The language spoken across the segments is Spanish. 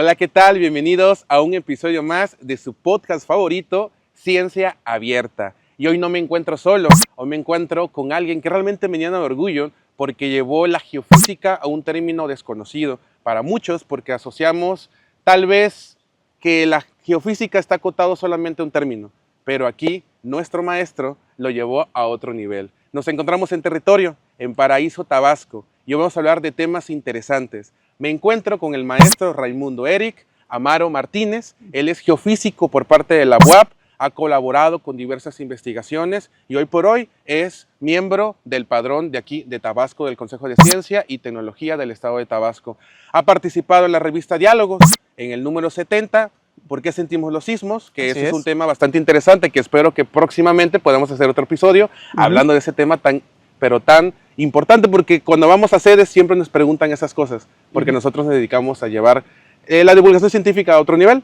Hola, ¿qué tal? Bienvenidos a un episodio más de su podcast favorito, Ciencia Abierta. Y hoy no me encuentro solo, hoy me encuentro con alguien que realmente me llena de orgullo porque llevó la geofísica a un término desconocido para muchos, porque asociamos tal vez que la geofísica está acotado solamente a un término, pero aquí nuestro maestro lo llevó a otro nivel. Nos encontramos en territorio, en Paraíso, Tabasco, y hoy vamos a hablar de temas interesantes. Me encuentro con el maestro Raimundo Eric Amaro Martínez. Él es geofísico por parte de la UAP, ha colaborado con diversas investigaciones y hoy por hoy es miembro del padrón de aquí de Tabasco, del Consejo de Ciencia y Tecnología del Estado de Tabasco. Ha participado en la revista Diálogos, en el número 70, ¿Por qué sentimos los sismos? Que ese es un tema bastante interesante que espero que próximamente podamos hacer otro episodio hablando de ese tema tan importante, porque cuando vamos a sedes siempre nos preguntan esas cosas, porque nosotros nos dedicamos a llevar la divulgación científica a otro nivel.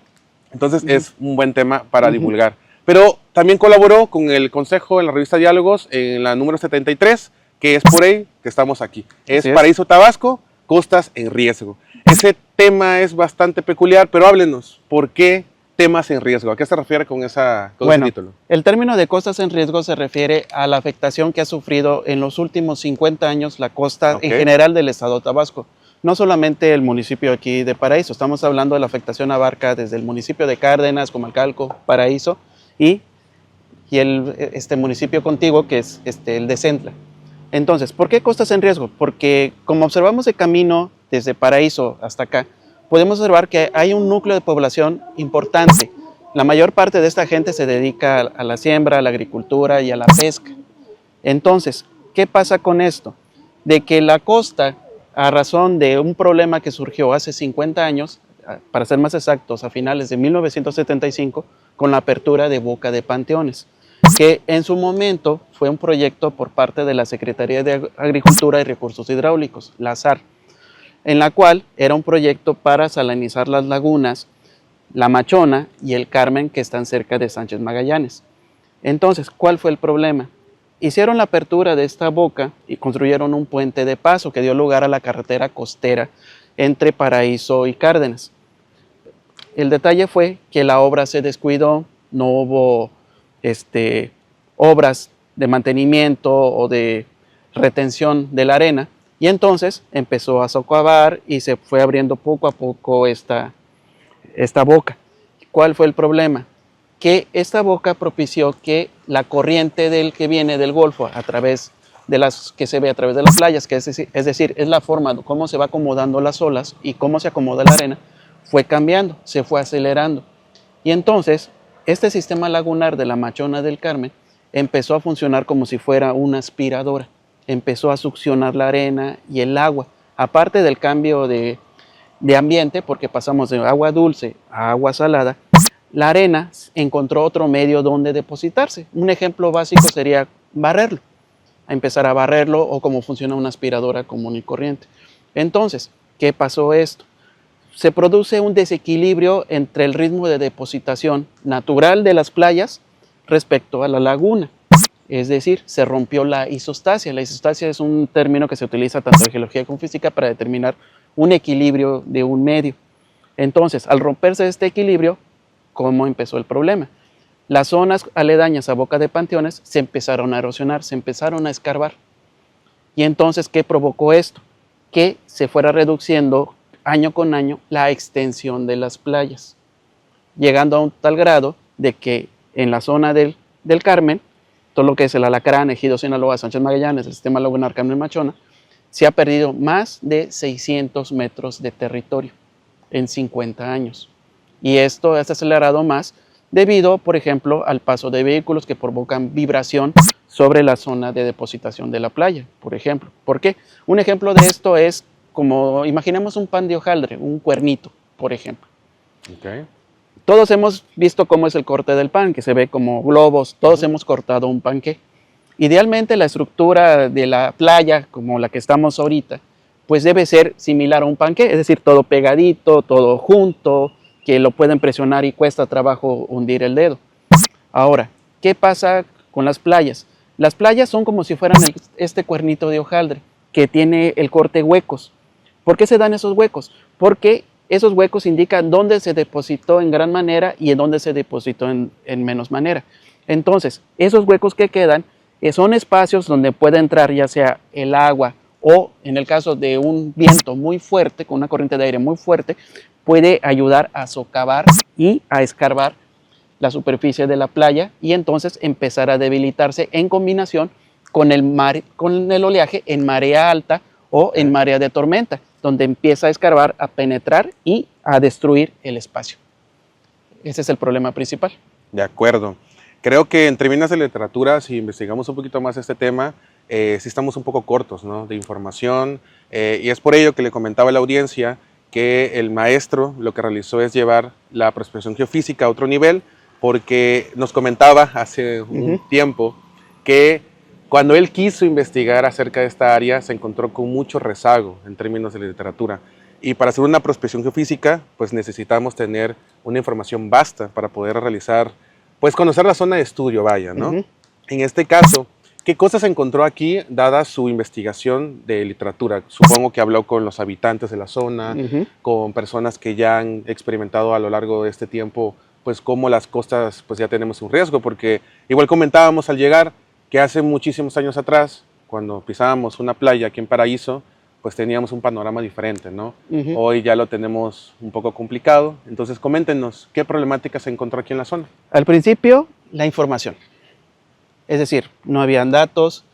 Entonces es un buen tema para divulgar. Pero también colaboró con el Consejo en la revista Diálogos en la número 73, que es por ahí que estamos aquí. Es Paraíso, Tabasco, costas en riesgo. Ese tema es bastante peculiar, pero háblenos, ¿por qué temas en riesgo? ¿A qué se refiere con ese título? El término de costas en riesgo se refiere a la afectación que ha sufrido en los últimos 50 años la costa en general del estado de Tabasco. No solamente el municipio aquí de Paraíso, estamos hablando de la afectación abarca desde el municipio de Cárdenas, Comalcalco, Paraíso y este municipio contiguo que es el de Centla. Entonces, ¿por qué costas en riesgo? Porque como observamos de camino desde Paraíso hasta acá, podemos observar que hay un núcleo de población importante. La mayor parte de esta gente se dedica a la siembra, a la agricultura y a la pesca. Entonces, ¿qué pasa con esto? De que la costa, a razón de un problema que surgió hace 50 años, para ser más exactos, a finales de 1975, con la apertura de Boca de Panteones, que en su momento fue un proyecto por parte de la Secretaría de Agricultura y Recursos Hidráulicos, la SAR, en la cual era un proyecto para salinizar las lagunas, La Machona y el Carmen, que están cerca de Sánchez Magallanes. Entonces, ¿cuál fue el problema? Hicieron la apertura de esta boca y construyeron un puente de paso que dio lugar a la carretera costera entre Paraíso y Cárdenas. El detalle fue que la obra se descuidó, no hubo obras de mantenimiento o de retención de la arena, y entonces empezó a socavar y se fue abriendo poco a poco esta boca. ¿Cuál fue el problema? Que esta boca propició que la corriente que viene del Golfo a través de que se ve a través de las playas, que es decir, es la forma de cómo se va acomodando las olas y cómo se acomoda la arena, fue cambiando, se fue acelerando. Y entonces, este sistema lagunar de la Machona del Carmen empezó a funcionar como si fuera una aspiradora. Empezó a succionar la arena y el agua. Aparte del cambio de ambiente, porque pasamos de agua dulce a agua salada, la arena encontró otro medio donde depositarse. Un ejemplo básico sería barrerlo, empezar a barrerlo o cómo funciona una aspiradora común y corriente. Entonces, ¿qué pasó esto? Se produce un desequilibrio entre el ritmo de depositación natural de las playas respecto a la laguna. Es decir, se rompió la isostasia. La isostasia es un término que se utiliza tanto en geología como en física para determinar un equilibrio de un medio. Entonces, al romperse este equilibrio, ¿cómo empezó el problema? Las zonas aledañas a Boca de Panteones se empezaron a erosionar, se empezaron a escarbar. Y entonces, ¿qué provocó esto? Que se fuera reduciendo año con año la extensión de las playas, llegando a un tal grado de que en la zona del Carmen, todo lo que es el Alacrán, Ejido, Sinaloa, Sánchez Magallanes, el sistema lagunar Carmen Machona, se ha perdido más de 600 metros de territorio en 50 años. Y esto es acelerado más debido, por ejemplo, al paso de vehículos que provocan vibración sobre la zona de depositación de la playa, por ejemplo. ¿Por qué? Un ejemplo de esto es como, imaginemos un pan de hojaldre, un cuernito, por ejemplo. Todos hemos visto cómo es el corte del pan, que se ve como globos, todos hemos cortado un panqué. Idealmente la estructura de la playa, como la que estamos ahorita, pues debe ser similar a un panqué, es decir, todo pegadito, todo junto, que lo pueden presionar y cuesta trabajo hundir el dedo. Ahora, ¿qué pasa con las playas? Las playas son como si fueran este cuernito de hojaldre, que tiene el corte huecos. ¿Por qué se dan esos huecos? Porque esos huecos indican dónde se depositó en gran manera y en dónde se depositó en menos manera. Entonces, esos huecos que quedan son espacios donde puede entrar ya sea el agua o, en el caso de un viento muy fuerte, con una corriente de aire muy fuerte, puede ayudar a socavar y a escarbar la superficie de la playa y entonces empezar a debilitarse en combinación con el oleaje en marea alta o en marea de tormenta, donde empieza a escarbar, a penetrar y a destruir el espacio. Ese es el problema principal. De acuerdo. Creo que en términos de literatura, si investigamos un poquito más este tema, sí estamos un poco cortos, ¿no?, de información, y es por ello que le comentaba a la audiencia que el maestro lo que realizó es llevar la prospección geofísica a otro nivel, porque nos comentaba hace un tiempo que cuando él quiso investigar acerca de esta área se encontró con mucho rezago en términos de literatura. Y para hacer una prospección geofísica, pues necesitamos tener una información vasta para poder realizar, pues conocer la zona de estudio, vaya, ¿no? En este caso, ¿qué cosas encontró aquí, dada su investigación de literatura? Supongo que habló con los habitantes de la zona, con personas que ya han experimentado a lo largo de este tiempo, pues cómo las costas, pues ya tenemos un riesgo, porque igual comentábamos al llegar que hace muchísimos años atrás, cuando pisábamos una playa aquí en Paraíso, pues teníamos un panorama diferente, ¿no? Hoy ya lo tenemos un poco complicado. Entonces, coméntenos, ¿qué problemáticas se encontró aquí en la zona? Al principio, la información. Es decir, no habían datos,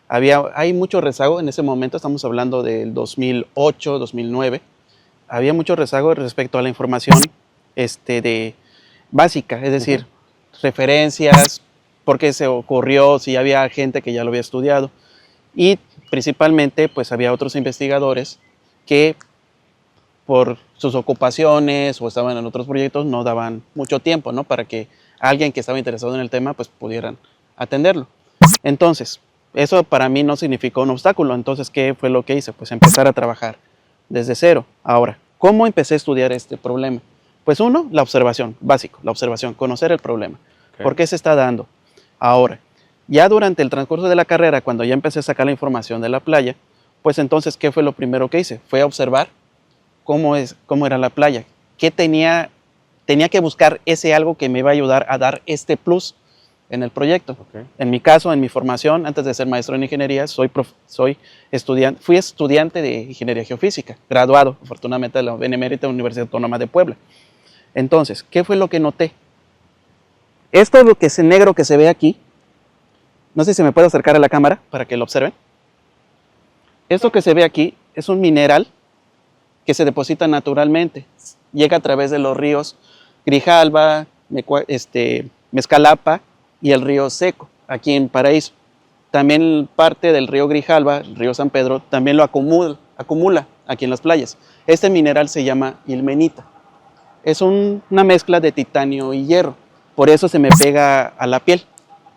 hay mucho rezago. En ese momento, estamos hablando del 2008, 2009, había mucho rezago respecto a la información básica, es decir, referencias, por qué se ocurrió, si había gente que ya lo había estudiado. Y principalmente, pues había otros investigadores que por sus ocupaciones o estaban en otros proyectos no daban mucho tiempo, ¿no?, para que alguien que estaba interesado en el tema pues pudieran atenderlo. Entonces, eso para mí no significó un obstáculo. Entonces, ¿qué fue lo que hice? Pues empezar a trabajar desde cero. Ahora, ¿cómo empecé a estudiar este problema? Pues uno, la observación, básico, la observación, conocer el problema. ¿Por qué se está dando? Ahora, ya durante el transcurso de la carrera, cuando ya empecé a sacar la información de la playa, pues entonces, ¿qué fue lo primero que hice? Fue observar cómo era la playa. ¿Qué tenía que buscar ese algo que me iba a ayudar a dar este plus en el proyecto? En mi caso, en mi formación, antes de ser maestro en ingeniería, fui estudiante de ingeniería geofísica, graduado, afortunadamente, de la Benemérita Universidad Autónoma de Puebla. Entonces, ¿qué fue lo que noté? Esto lo que es negro que se ve aquí, no sé si me puedo acercar a la cámara para que lo observen. Esto que se ve aquí es un mineral que se deposita naturalmente. Llega a través de los ríos Grijalba, Mezcalapa y el río Seco, aquí en Paraíso. También parte del río Grijalba, el río San Pedro, también lo acumula aquí en las playas. Este mineral se llama ilmenita. Es una mezcla de titanio y hierro. Por eso se me pega a la piel.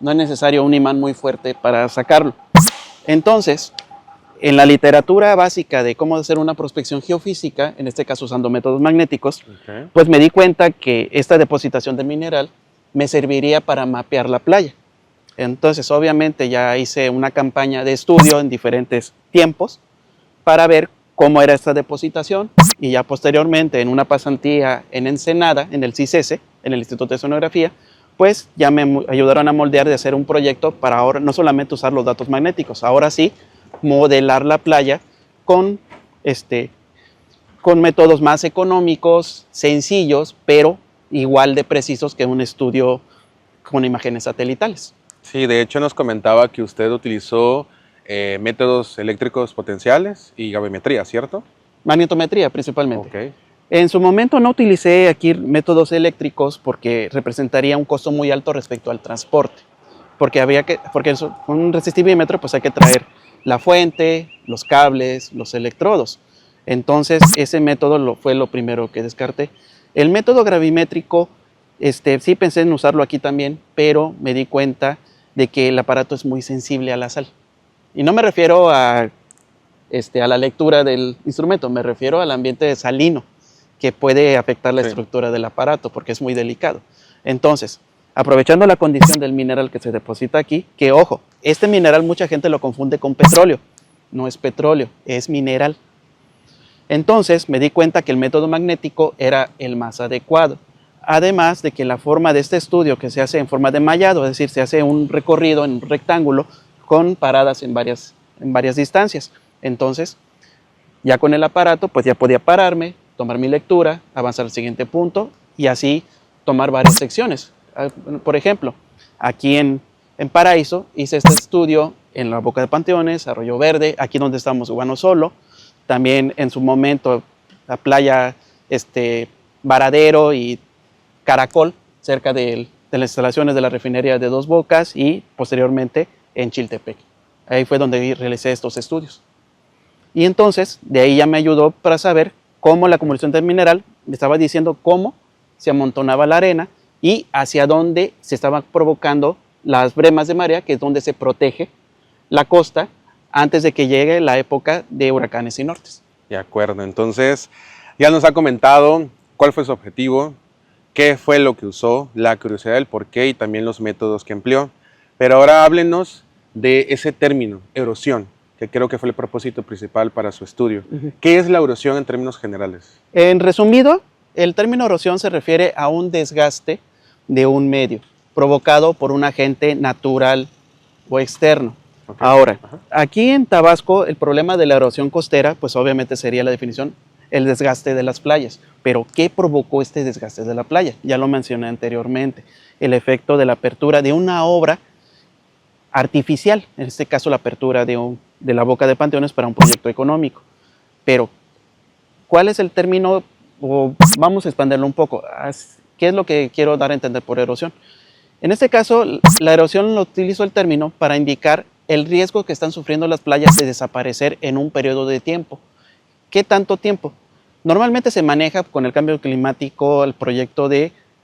No es necesario un imán muy fuerte para sacarlo. Entonces, en la literatura básica de cómo hacer una prospección geofísica, en este caso usando métodos magnéticos, pues me di cuenta que esta depositación de mineral me serviría para mapear la playa. Entonces, obviamente, ya hice una campaña de estudio en diferentes tiempos para ver cómo era esta depositación, y ya posteriormente, en una pasantía en Ensenada, en el CICESE, en el Instituto de Sonografía, pues ya me ayudaron a moldear de hacer un proyecto para ahora no solamente usar los datos magnéticos, ahora sí modelar la playa con métodos más económicos, sencillos, pero igual de precisos que un estudio con imágenes satelitales. Sí, de hecho nos comentaba que usted utilizó métodos eléctricos potenciales y gravimetría, ¿cierto? Magnetometría principalmente. En su momento no utilicé aquí métodos eléctricos porque representaría un costo muy alto respecto al transporte. Porque con un resistivímetro pues hay que traer la fuente, los cables, los electrodos. Entonces ese método fue lo primero que descarté. El método gravimétrico, sí pensé en usarlo aquí también, pero me di cuenta de que el aparato es muy sensible a la sal. Y no me refiero a la lectura del instrumento, me refiero al ambiente salino, que puede afectar la estructura del aparato porque es muy delicado. Entonces, aprovechando la condición del mineral que se deposita aquí, que ojo, este mineral mucha gente lo confunde con petróleo. No es petróleo, es mineral. Entonces me di cuenta que el método magnético era el más adecuado. Además de que la forma de este estudio, que se hace en forma de mallado, es decir, se hace un recorrido en un rectángulo con paradas en varias distancias. Entonces, ya con el aparato, pues ya podía pararme, tomar mi lectura, avanzar al siguiente punto y así tomar varias secciones. Por ejemplo, aquí en Paraíso hice este estudio en la Boca de Panteones, Arroyo Verde, aquí donde estamos Guano Solo, también en su momento la playa Varadero y Caracol, cerca de las instalaciones de la refinería de Dos Bocas y posteriormente en Chiltepec. Ahí fue donde realicé estos estudios. Y entonces, de ahí ya me ayudó para saber cómo la acumulación del mineral, me estaba diciendo cómo se amontonaba la arena y hacia dónde se estaban provocando las bremas de marea, que es donde se protege la costa antes de que llegue la época de huracanes y nortes. De acuerdo, entonces ya nos ha comentado cuál fue su objetivo, qué fue lo que usó, la curiosidad del por qué y también los métodos que empleó. Pero ahora háblenos de ese término, erosión, que creo que fue el propósito principal para su estudio. ¿Qué es la erosión en términos generales? En resumido, el término erosión se refiere a un desgaste de un medio provocado por un agente natural o externo. Okay. Ahora, aquí en Tabasco el problema de la erosión costera, pues obviamente sería la definición, el desgaste de las playas. Pero ¿qué provocó este desgaste de la playa? Ya lo mencioné anteriormente, el efecto de la apertura de una obra artificial, en este caso la apertura de la Boca de Panteones para un proyecto económico. Pero, ¿cuál es el término? O vamos a expandirlo un poco. ¿Qué es lo que quiero dar a entender por erosión? En este caso, la erosión lo utilizo el término para indicar el riesgo que están sufriendo las playas de desaparecer en un periodo de tiempo. ¿Qué tanto tiempo? Normalmente se maneja con el cambio climático el proyecto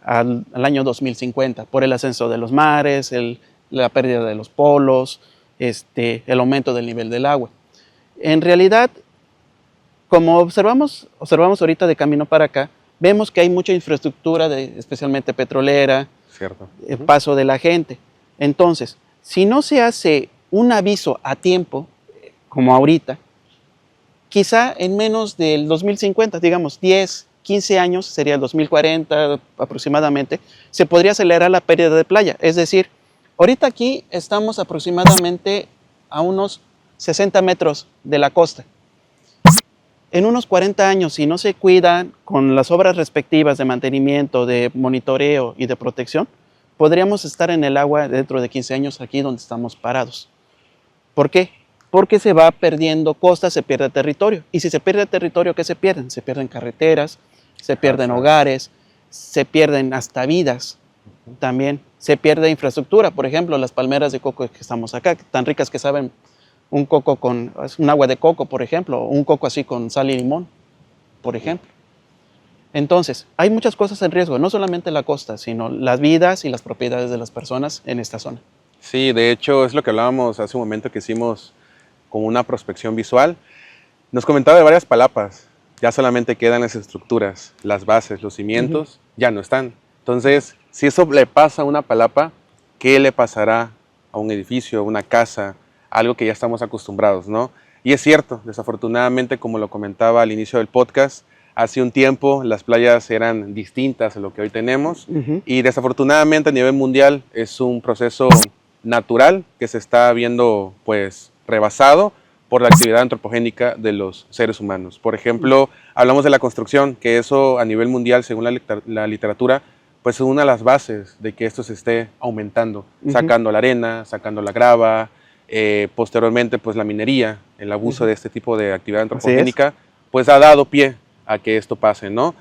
al año 2050, por el ascenso de los mares, la pérdida de los polos, el aumento del nivel del agua. En realidad, como observamos ahorita de camino para acá, vemos que hay mucha infraestructura, especialmente petrolera, cierto, paso de la gente. Entonces, si no se hace un aviso a tiempo, como ahorita, quizá en menos del 2050, digamos 10, 15 años, sería el 2040 aproximadamente, se podría acelerar la pérdida de playa. Es decir, ahorita aquí estamos aproximadamente a unos 60 metros de la costa. En unos 40 años, si no se cuidan con las obras respectivas de mantenimiento, de monitoreo y de protección, podríamos estar en el agua dentro de 15 años aquí donde estamos parados. ¿Por qué? Porque se va perdiendo costa, se pierde territorio. Y si se pierde territorio, ¿qué se pierden? Se pierden carreteras, se pierden hogares, se pierden hasta vidas. También se pierde infraestructura. Por ejemplo, las palmeras de coco que estamos acá, tan ricas que saben un coco con un agua de coco, por ejemplo, o un coco así con sal y limón, por ejemplo. Entonces, hay muchas cosas en riesgo, no solamente la costa, sino las vidas y las propiedades de las personas en esta zona. Sí, de hecho, es lo que hablábamos hace un momento que hicimos como una prospección visual. Nos comentaba de varias palapas, ya solamente quedan las estructuras, las bases, los cimientos, ya no están. Entonces, si eso le pasa a una palapa, ¿qué le pasará a un edificio, a una casa, algo que ya estamos acostumbrados, ¿no? Y es cierto, desafortunadamente, como lo comentaba al inicio del podcast, hace un tiempo las playas eran distintas a lo que hoy tenemos y desafortunadamente a nivel mundial es un proceso natural que se está viendo pues rebasado por la actividad antropogénica de los seres humanos. Por ejemplo, hablamos de la construcción, que eso a nivel mundial, según la literatura, pues es una de las bases de que esto se esté aumentando, sacando la arena, sacando la grava, posteriormente pues la minería, el abuso de este tipo de actividad antropogénica, pues ha dado pie a que esto pase, ¿no?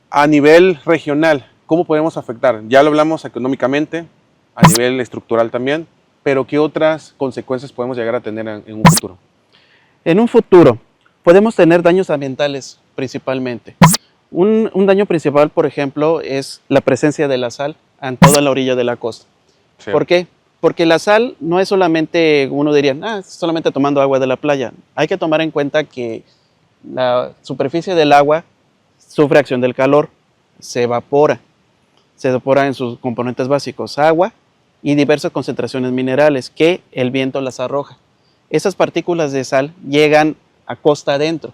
A nivel regional, ¿cómo podemos afectar? Ya lo hablamos económicamente, a nivel estructural también, pero ¿qué otras consecuencias podemos llegar a tener en un futuro? En un futuro podemos tener daños ambientales principalmente. Un daño principal, por ejemplo, es la presencia de la sal en toda la orilla de la costa. Sí. ¿Por qué? Porque la sal no es solamente, uno diría, solamente tomando agua de la playa. Hay que tomar en cuenta que la superficie del agua sufre acción del calor, se evapora en sus componentes básicos, agua y diversas concentraciones minerales que el viento las arroja. Esas partículas de sal llegan a costa adentro.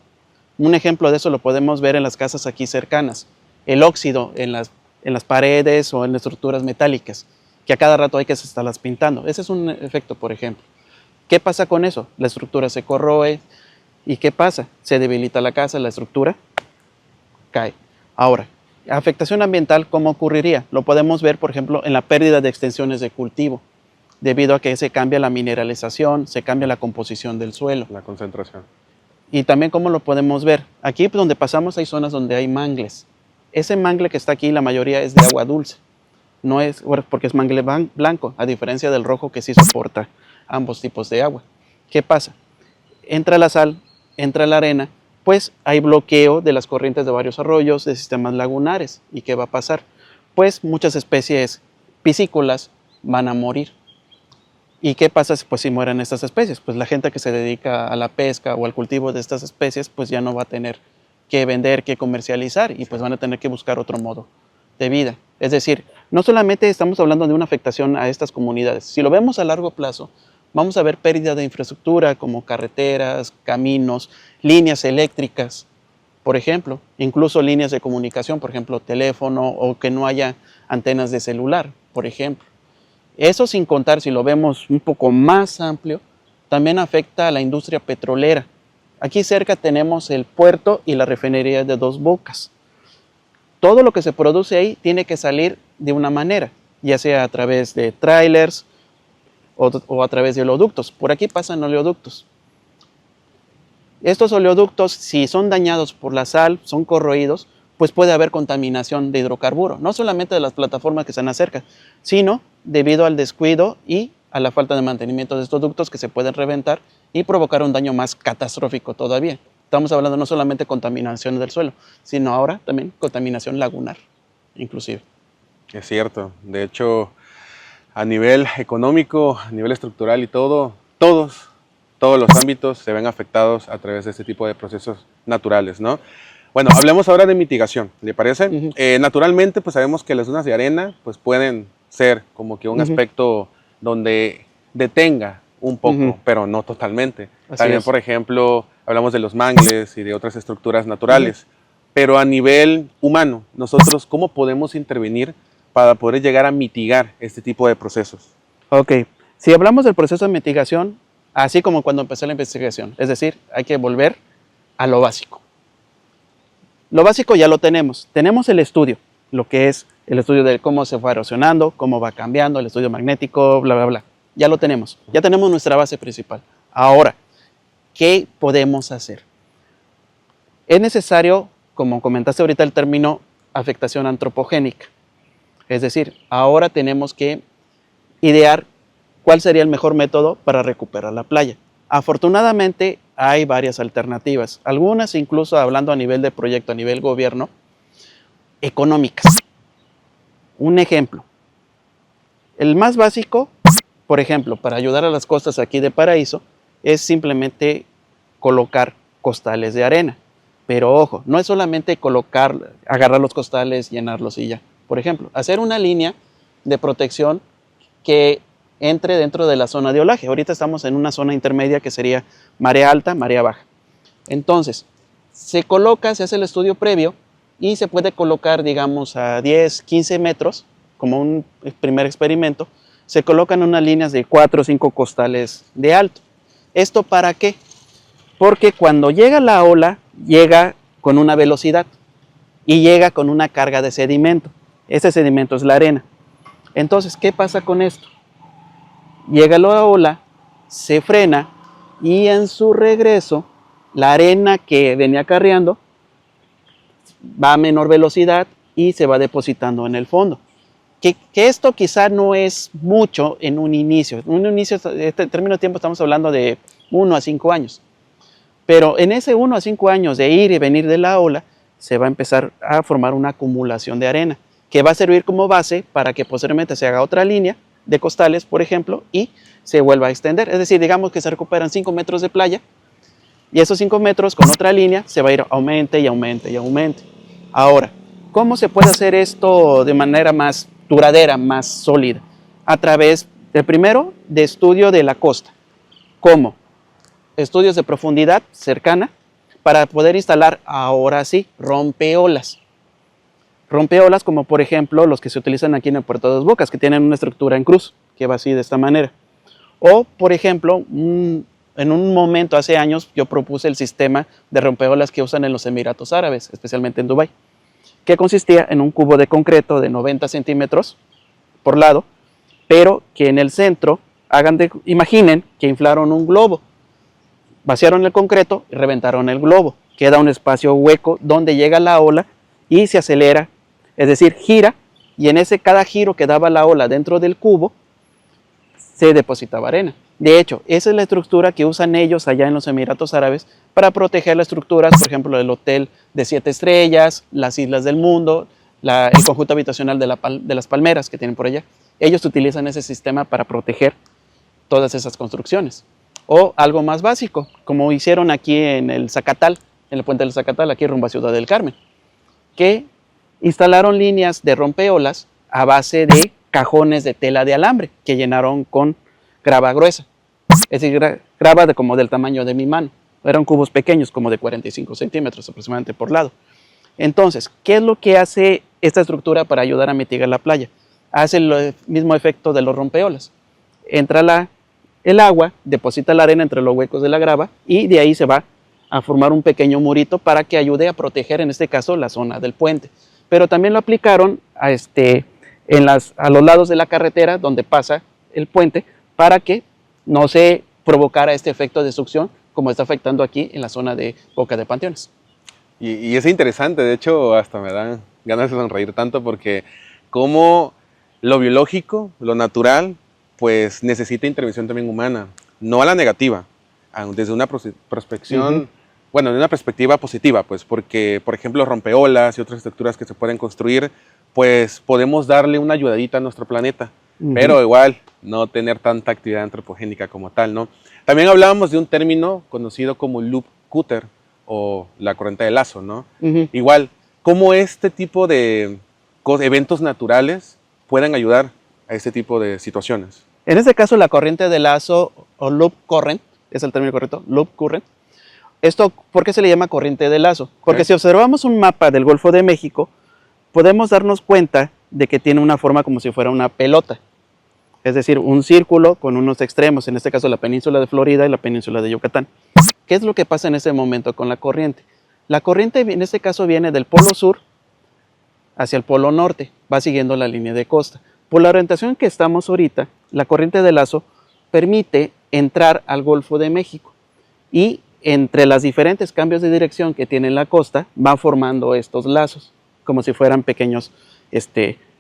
Un ejemplo de eso lo podemos ver en las casas aquí cercanas. El óxido en las paredes o en estructuras metálicas, que a cada rato hay que estarlas pintando. Ese es un efecto, por ejemplo. ¿Qué pasa con eso? La estructura se corroe. ¿Y qué pasa? Se debilita la casa, la estructura cae. Ahora, afectación ambiental, ¿cómo ocurriría? Lo podemos ver, por ejemplo, en la pérdida de extensiones de cultivo, debido a que se cambia la mineralización, se cambia la composición del suelo. La concentración. Y también, ¿cómo lo podemos ver? Aquí donde pasamos hay zonas donde hay mangles. Ese mangle que está aquí, la mayoría es de agua dulce. No es porque es mangle blanco, a diferencia del rojo que sí soporta ambos tipos de agua. ¿Qué pasa? Entra la sal, entra la arena, pues hay bloqueo de las corrientes de varios arroyos, de sistemas lagunares. ¿Y qué va a pasar? Pues muchas especies piscícolas van a morir. ¿Y qué pasa pues, si mueren estas especies? Pues la gente que se dedica a la pesca o al cultivo de estas especies, pues ya no va a tener que vender, que comercializar y pues van a tener que buscar otro modo de vida. Es decir, no solamente estamos hablando de una afectación a estas comunidades, si lo vemos a largo plazo, vamos a ver pérdida de infraestructura como carreteras, caminos, líneas eléctricas, por ejemplo, incluso líneas de comunicación, por ejemplo, teléfono o que no haya antenas de celular, por ejemplo. Eso sin contar, si lo vemos un poco más amplio, también afecta a la industria petrolera. Aquí cerca tenemos el puerto y la refinería de Dos Bocas. Todo lo que se produce ahí tiene que salir de una manera, ya sea a través de trailers o a través de oleoductos. Por aquí pasan oleoductos. Estos oleoductos, si son dañados por la sal, son corroídos, pues puede haber contaminación de hidrocarburo, no solamente de las plataformas que están cerca, sino debido al descuido y a la falta de mantenimiento de estos ductos que se pueden reventar y provocar un daño más catastrófico todavía. Estamos hablando no solamente de contaminación del suelo, sino ahora también contaminación lagunar, inclusive. Es cierto. De hecho, a nivel económico, a nivel estructural y todo, todos los ámbitos se ven afectados a través de este tipo de procesos naturales, ¿no? Bueno, hablemos ahora de mitigación, ¿le parece? Naturalmente, pues sabemos que las dunas de arena pues pueden ser como que un aspecto donde detenga un poco, pero no totalmente. También, por ejemplo, hablamos de los mangles y de otras estructuras naturales. Pero a nivel humano, nosotros, ¿cómo podemos intervenir para poder llegar a mitigar este tipo de procesos? Ok, si hablamos del proceso de mitigación, así como cuando empezó la investigación, es decir, hay que volver a lo básico. Lo básico ya lo tenemos. Tenemos el estudio, lo que es el estudio de cómo se fue erosionando, cómo va cambiando, el estudio magnético, bla, bla, bla. Ya lo tenemos. Ya tenemos nuestra base principal. Ahora, ¿qué podemos hacer? Es necesario, como comentaste ahorita, el término afectación antropogénica. Es decir, ahora tenemos que idear cuál sería el mejor método para recuperar la playa. Afortunadamente hay varias alternativas, algunas incluso hablando a nivel de proyecto, a nivel gobierno, económicas. Un ejemplo, el más básico, por ejemplo, para ayudar a las costas aquí de Paraíso, es simplemente colocar costales de arena. Pero ojo, no es solamente agarrar los costales, llenarlos y ya. Por ejemplo, hacer una línea de protección que entre dentro de la zona de olaje. Ahorita estamos en una zona intermedia que sería marea alta, marea baja. Entonces, se hace el estudio previo y se puede colocar, digamos, a 10, 15 metros, como un primer experimento, se colocan unas líneas de 4 o 5 costales de alto. ¿Esto para qué? Porque cuando llega la ola, llega con una velocidad y llega con una carga de sedimento. Ese sedimento es la arena. Entonces, ¿qué pasa con esto? Llega la ola, se frena y en su regreso, la arena que venía acarreando va a menor velocidad y se va depositando en el fondo. Que esto quizá no es mucho en un inicio. En un inicio, este término de tiempo estamos hablando de 1 a 5 años. Pero en ese 1 a 5 años de ir y venir de la ola, se va a empezar a formar una acumulación de arena que va a servir como base para que posteriormente se haga otra línea de costales, por ejemplo, y se vuelva a extender. Es decir, digamos que se recuperan 5 metros de playa y esos 5 metros con otra línea se va a ir aumente y aumente y aumente. Ahora, ¿cómo se puede hacer esto de manera más duradera, más sólida? A través, primero, de estudio de la costa. ¿Cómo? Estudios de profundidad cercana para poder instalar, ahora sí, rompeolas. Rompeolas como por ejemplo los que se utilizan aquí en el Puerto de Dos Bocas, que tienen una estructura en cruz, que va así de esta manera. O por ejemplo, en un momento hace años yo propuse el sistema de rompeolas que usan en los Emiratos Árabes, especialmente en Dubái, que consistía en un cubo de concreto de 90 centímetros por lado, pero que en el centro, imaginen que inflaron un globo, vaciaron el concreto y reventaron el globo. Queda un espacio hueco donde llega la ola y se acelera, es decir, gira, y en cada giro que daba la ola dentro del cubo, se depositaba arena. De hecho, esa es la estructura que usan ellos allá en los Emiratos Árabes para proteger las estructuras, por ejemplo, el hotel de 7 estrellas, las Islas del Mundo, el conjunto habitacional de las palmeras que tienen por allá. Ellos utilizan ese sistema para proteger todas esas construcciones. O algo más básico, como hicieron aquí en el Zacatal, en el puente del Zacatal, aquí rumbo a Ciudad del Carmen, que instalaron líneas de rompeolas a base de cajones de tela de alambre que llenaron con grava gruesa, es decir, grava como del tamaño de mi mano. Eran cubos pequeños, como de 45 centímetros aproximadamente por lado. Entonces, ¿qué es lo que hace esta estructura para ayudar a mitigar la playa? Hace el mismo efecto de los rompeolas. Entra el agua, deposita la arena entre los huecos de la grava y de ahí se va a formar un pequeño murito para que ayude a proteger, en este caso, la zona del puente. Pero también lo aplicaron a los lados de la carretera donde pasa el puente para que no se provocara este efecto de succión como está afectando aquí en la zona de Boca de Panteones. Y es interesante, de hecho hasta me dan ganas de sonreír tanto porque como lo biológico, lo natural, pues necesita intervención también humana, no a la negativa, desde una prospección, bueno, de una perspectiva positiva, pues porque, por ejemplo, rompeolas y otras estructuras que se pueden construir, pues podemos darle una ayudadita a nuestro planeta, pero igual no tener tanta actividad antropogénica como tal, ¿no? También hablábamos de un término conocido como loop cutter o la corriente de lazo, ¿no? Igual, ¿cómo este tipo de eventos naturales pueden ayudar a este tipo de situaciones? En este caso, la corriente de lazo o loop current, es el término correcto, loop current. Esto, ¿por qué se le llama corriente de lazo? Porque si observamos un mapa del Golfo de México, podemos darnos cuenta de que tiene una forma como si fuera una pelota. Es decir, un círculo con unos extremos, en este caso la península de Florida y la península de Yucatán. ¿Qué es lo que pasa en ese momento con la corriente? La corriente en este caso viene del polo sur hacia el polo norte, va siguiendo la línea de costa. Por la orientación que estamos ahorita, la corriente de lazo permite entrar al Golfo de México y entre los diferentes cambios de dirección que tiene la costa van formando estos lazos, como si fueran pequeños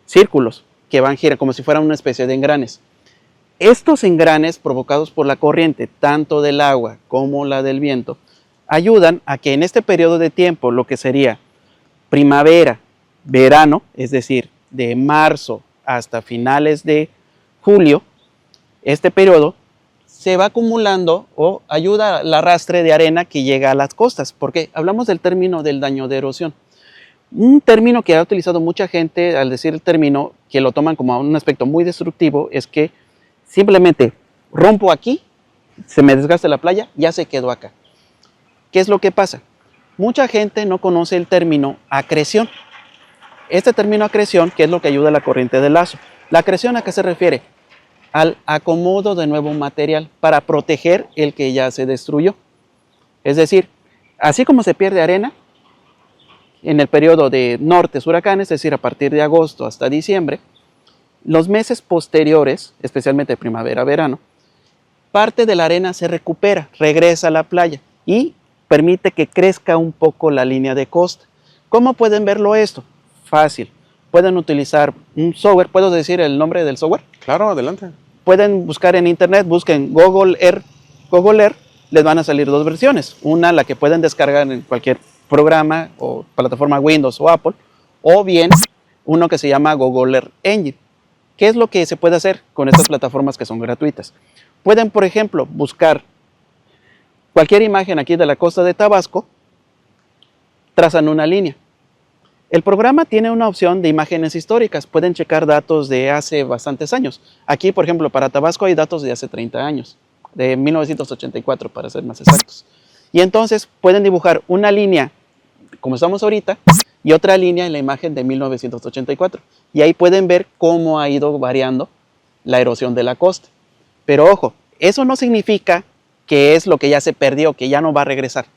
círculos que van girando, como si fueran una especie de engranes. Estos engranes provocados por la corriente, tanto del agua como la del viento, ayudan a que en este periodo de tiempo, lo que sería primavera, verano, es decir, de marzo hasta finales de julio, este periodo se va acumulando o ayuda al arrastre de arena que llega a las costas, porque hablamos del término del daño de erosión. Un término que ha utilizado mucha gente al decir el término, que lo toman como un aspecto muy destructivo, es que simplemente rompo aquí, se me desgasta la playa, ya se quedó acá. ¿Qué es lo que pasa? Mucha gente no conoce el término acreción. Este término acreción, ¿qué es lo que ayuda a la corriente de lazo? ¿La acreción a qué se refiere? Al acomodo de nuevo material para proteger el que ya se destruyó. Es decir, así como se pierde arena en el periodo de nortes huracanes, es decir, a partir de agosto hasta diciembre, los meses posteriores, especialmente primavera-verano, parte de la arena se recupera, regresa a la playa y permite que crezca un poco la línea de costa. ¿Cómo pueden verlo esto? Fácil. Pueden utilizar un software. ¿Puedo decir el nombre del software? Claro, adelante. Pueden buscar en internet, busquen Google Earth, les van a salir dos versiones. Una, la que pueden descargar en cualquier programa o plataforma Windows o Apple, o bien uno que se llama Google Earth Engine. ¿Qué es lo que se puede hacer con estas plataformas que son gratuitas? Pueden, por ejemplo, buscar cualquier imagen aquí de la costa de Tabasco, trazan una línea. El programa tiene una opción de imágenes históricas, pueden checar datos de hace bastantes años. Aquí, por ejemplo, para Tabasco hay datos de hace 30 años, de 1984 para ser más exactos. Y entonces pueden dibujar una línea, como estamos ahorita, y otra línea en la imagen de 1984. Y ahí pueden ver cómo ha ido variando la erosión de la costa. Pero ojo, eso no significa que es lo que ya se perdió, que ya no va a regresar.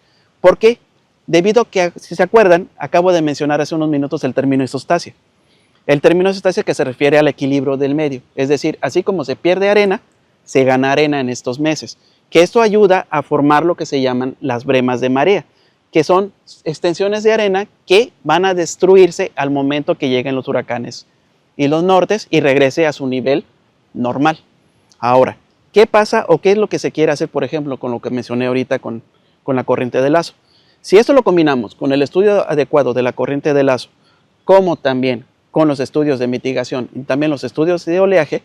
¿Por qué? Debido a que, si se acuerdan, acabo de mencionar hace unos minutos el término isostasia. El término isostasia que se refiere al equilibrio del medio. Es decir, así como se pierde arena, se gana arena en estos meses. Que esto ayuda a formar lo que se llaman las bremas de marea, que son extensiones de arena que van a destruirse al momento que lleguen los huracanes y los nortes y regrese a su nivel normal. Ahora, ¿qué pasa o qué es lo que se quiere hacer, por ejemplo, con lo que mencioné ahorita con la corriente de lazo? Si esto lo combinamos con el estudio adecuado de la corriente de lazo, como también con los estudios de mitigación y también los estudios de oleaje,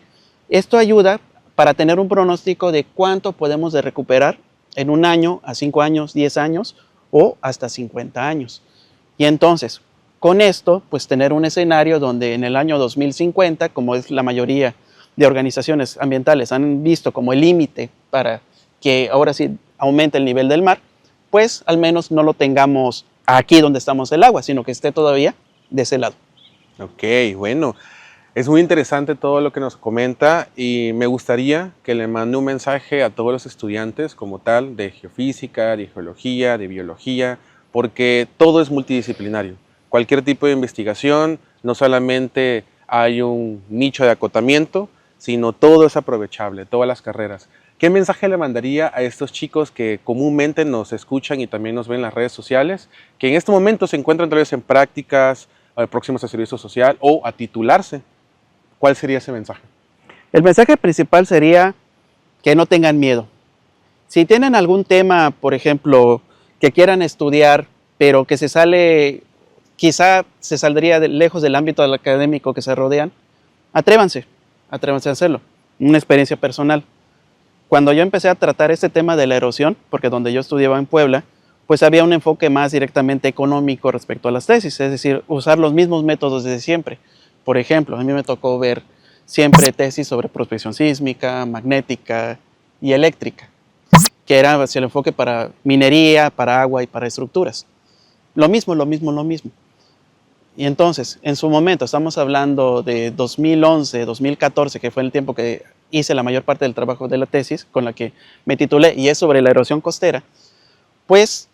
esto ayuda para tener un pronóstico de cuánto podemos de recuperar en un año, a 5 años, 10 años o hasta 50 años. Y entonces, con esto, pues tener un escenario donde en el año 2050, como es la mayoría de organizaciones ambientales han visto como el límite para que ahora sí aumente el nivel del mar, pues al menos no lo tengamos aquí donde estamos el agua, sino que esté todavía de ese lado. Ok, bueno. Es muy interesante todo lo que nos comenta y me gustaría que le mande un mensaje a todos los estudiantes como tal de geofísica, de geología, de biología, porque todo es multidisciplinario. Cualquier tipo de investigación, no solamente hay un nicho de acotamiento, sino todo es aprovechable, todas las carreras. ¿Qué mensaje le mandaría a estos chicos que comúnmente nos escuchan y también nos ven en las redes sociales, que en este momento se encuentran tal vez en prácticas, próximos a servicio social o a titularse? ¿Cuál sería ese mensaje? El mensaje principal sería que no tengan miedo. Si tienen algún tema, por ejemplo, que quieran estudiar, pero que quizá se saldría lejos del ámbito académico que se rodean, atrévanse a hacerlo. Una experiencia personal. Cuando yo empecé a tratar este tema de la erosión, porque donde yo estudiaba en Puebla, pues había un enfoque más directamente económico respecto a las tesis, es decir, usar los mismos métodos desde siempre. Por ejemplo, a mí me tocó ver siempre tesis sobre prospección sísmica, magnética y eléctrica, que era hacia el enfoque para minería, para agua y para estructuras. Lo mismo. Y entonces, en su momento, estamos hablando de 2011, 2014, que fue el tiempo que hice la mayor parte del trabajo de la tesis con la que me titulé, y es sobre la erosión costera, pues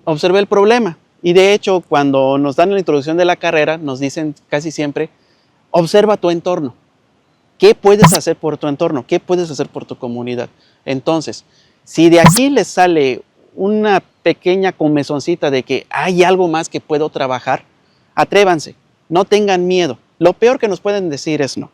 observé el problema. Y de hecho, cuando nos dan la introducción de la carrera, nos dicen casi siempre, observa tu entorno. ¿Qué puedes hacer por tu entorno? ¿Qué puedes hacer por tu comunidad? Entonces, si de aquí les sale una pequeña comezoncita de que hay algo más que puedo trabajar, atrévanse, no tengan miedo. Lo peor que nos pueden decir es no.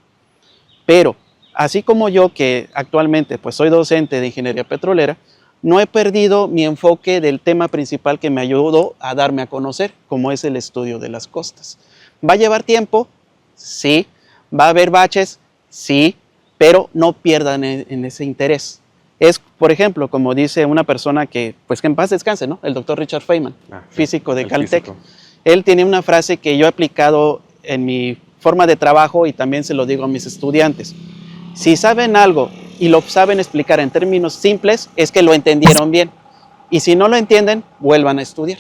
Pero, así como yo, que actualmente pues soy docente de ingeniería petrolera, no he perdido mi enfoque del tema principal que me ayudó a darme a conocer, como es el estudio de las costas. ¿Va a llevar tiempo? Sí. ¿Va a haber baches? Sí, pero no pierdan en ese interés. Es, por ejemplo, como dice una persona que, pues que en paz descanse, ¿no? El doctor Richard Feynman, físico de Caltech. Físico. Él tiene una frase que yo he aplicado en mi forma de trabajo y también se lo digo a mis estudiantes. Si saben algo y lo saben explicar en términos simples, es que lo entendieron bien. Y si no lo entienden, vuelvan a estudiar.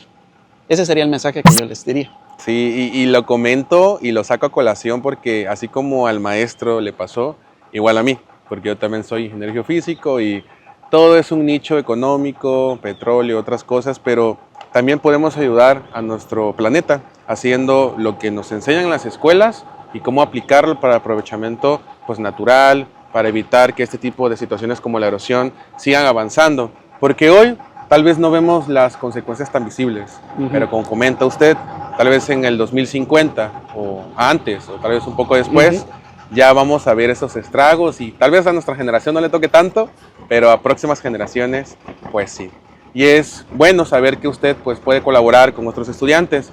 Ese sería el mensaje que yo les diría. Sí, y lo comento y lo saco a colación porque así como al maestro le pasó, igual a mí, porque yo también soy ingeniero geofísico y todo es un nicho económico, petróleo, otras cosas, pero también podemos ayudar a nuestro planeta haciendo lo que nos enseñan en las escuelas y cómo aplicarlo para aprovechamiento pues, natural, para evitar que este tipo de situaciones como la erosión sigan avanzando. Porque hoy tal vez no vemos las consecuencias tan visibles, pero como comenta usted, tal vez en el 2050 o antes, o tal vez un poco después, ya vamos a ver esos estragos y tal vez a nuestra generación no le toque tanto, pero a próximas generaciones, pues sí. Y es bueno saber que usted pues, puede colaborar con nuestros estudiantes.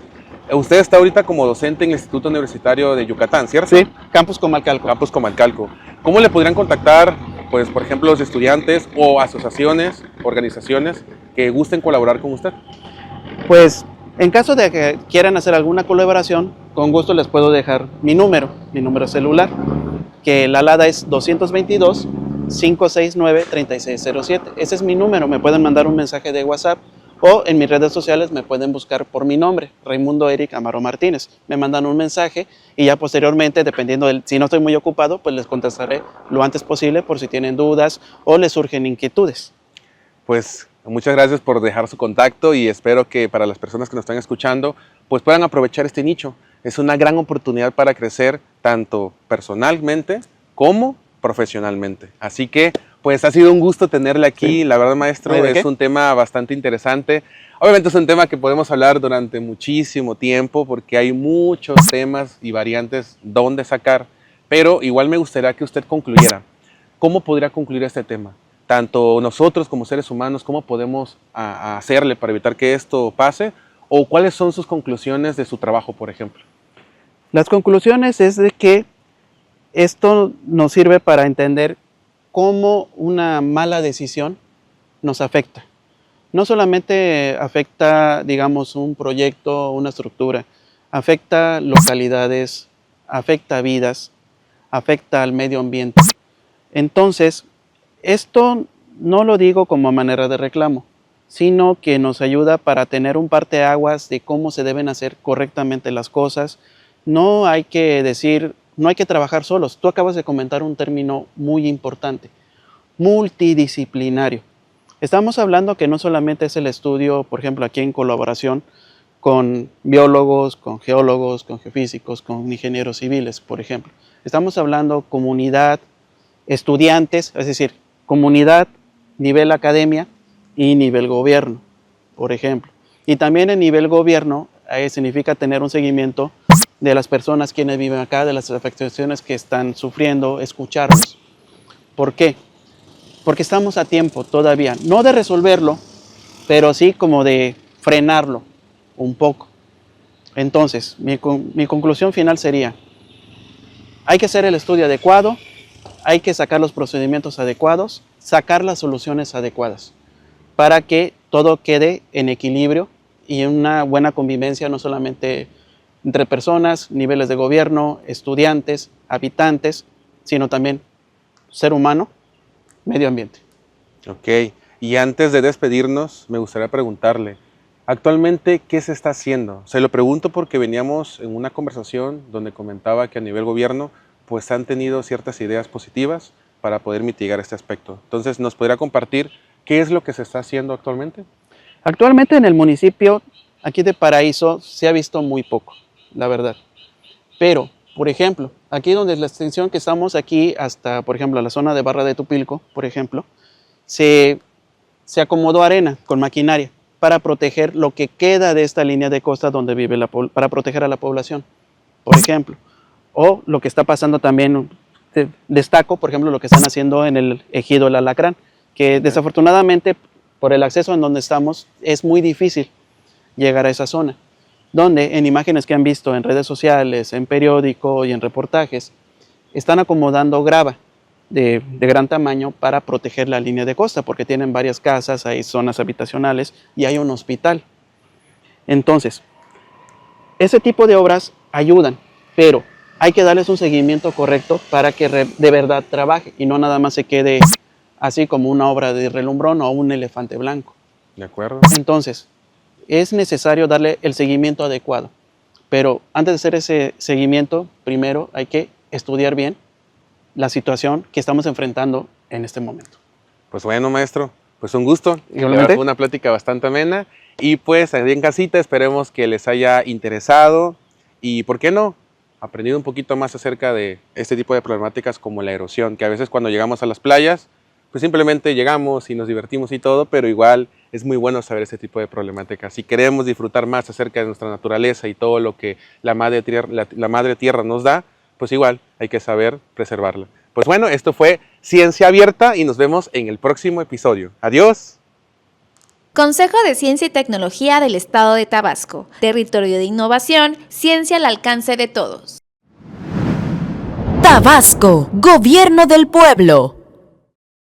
Usted está ahorita como docente en el Instituto Universitario de Yucatán, ¿cierto? Sí, Campus Comalcalco. Campus Comalcalco. ¿Cómo le podrían contactar, pues, por ejemplo, los estudiantes o asociaciones, organizaciones que gusten colaborar con usted? Pues, en caso de que quieran hacer alguna colaboración, con gusto les puedo dejar mi número celular, que la alada es 222 569-3607. Ese es mi número, me pueden mandar un mensaje de WhatsApp o en mis redes sociales me pueden buscar por mi nombre, Raimundo Eric Amaro Martínez. Me mandan un mensaje y ya posteriormente, dependiendo si no estoy muy ocupado, pues les contestaré lo antes posible por si tienen dudas o les surgen inquietudes. Pues muchas gracias por dejar su contacto y espero que para las personas que nos están escuchando, pues puedan aprovechar este nicho. Es una gran oportunidad para crecer tanto personalmente como profesionalmente. Así que, pues ha sido un gusto tenerle aquí. Sí. La verdad, maestro, es un tema bastante interesante. Obviamente es un tema que podemos hablar durante muchísimo tiempo porque hay muchos temas y variantes donde sacar, pero igual me gustaría que usted concluyera. ¿Cómo podría concluir este tema? Tanto nosotros como seres humanos, ¿cómo podemos hacerle para evitar que esto pase? ¿O cuáles son sus conclusiones de su trabajo, por ejemplo? Las conclusiones es de que esto nos sirve para entender cómo una mala decisión nos afecta. No solamente afecta, digamos, un proyecto, una estructura, afecta localidades, afecta vidas, afecta al medio ambiente. Entonces, esto no lo digo como manera de reclamo, sino que nos ayuda para tener un parteaguas de cómo se deben hacer correctamente las cosas. No hay que decir, no hay que trabajar solos. Tú acabas de comentar un término muy importante, multidisciplinario. Estamos hablando que no solamente es el estudio, por ejemplo, aquí en colaboración con biólogos, con geólogos, con geofísicos, con ingenieros civiles, por ejemplo. Estamos hablando comunidad, estudiantes, es decir, comunidad, nivel academia y nivel gobierno, por ejemplo. Y también en nivel gobierno significa tener un seguimiento de las personas quienes viven acá, de las afectaciones que están sufriendo, escucharlos. ¿Por qué? Porque estamos a tiempo todavía, no de resolverlo, pero sí como de frenarlo un poco. Entonces, mi conclusión final sería, hay que hacer el estudio adecuado, hay que sacar los procedimientos adecuados, sacar las soluciones adecuadas, para que todo quede en equilibrio y en una buena convivencia, no solamente entre personas, niveles de gobierno, estudiantes, habitantes, sino también ser humano, medio ambiente. Ok, y antes de despedirnos, me gustaría preguntarle, actualmente, ¿qué se está haciendo? Se lo pregunto porque veníamos en una conversación donde comentaba que a nivel gobierno, pues han tenido ciertas ideas positivas para poder mitigar este aspecto. Entonces, ¿nos podría compartir qué es lo que se está haciendo actualmente? Actualmente en el municipio, aquí de Paraíso, se ha visto muy poco, la verdad. Pero, por ejemplo, aquí donde es la extensión que estamos aquí hasta, por ejemplo, la zona de Barra de Tupilco, por ejemplo, se acomodó arena con maquinaria para proteger lo que queda de esta línea de costa donde vive para proteger a la población, por ejemplo. O lo que está pasando también, destaco, por ejemplo, lo que están haciendo en el ejido El Alacrán, que desafortunadamente por el acceso en donde estamos es muy difícil llegar a esa zona, donde en imágenes que han visto en redes sociales, en periódico y en reportajes, están acomodando grava de gran tamaño para proteger la línea de costa, porque tienen varias casas, hay zonas habitacionales y hay un hospital. Entonces, ese tipo de obras ayudan, pero hay que darles un seguimiento correcto para que de verdad trabaje y no nada más se quede así como una obra de relumbrón o un elefante blanco. De acuerdo. Entonces, es necesario darle el seguimiento adecuado, pero antes de hacer ese seguimiento, primero hay que estudiar bien la situación que estamos enfrentando en este momento. Pues bueno, maestro, pues un gusto. Igualmente. Fue una plática bastante amena y pues ahí en casita esperemos que les haya interesado y, ¿por qué no?, aprendido un poquito más acerca de este tipo de problemáticas como la erosión, que a veces cuando llegamos a las playas, pues simplemente llegamos y nos divertimos y todo, pero igual es muy bueno saber este tipo de problemáticas. Si queremos disfrutar más acerca de nuestra naturaleza y todo lo que la madre tierra nos da, pues igual hay que saber preservarla. Pues bueno, esto fue Ciencia Abierta y nos vemos en el próximo episodio. Adiós. Consejo de Ciencia y Tecnología del Estado de Tabasco. Territorio de innovación, ciencia al alcance de todos. Tabasco, Gobierno del Pueblo.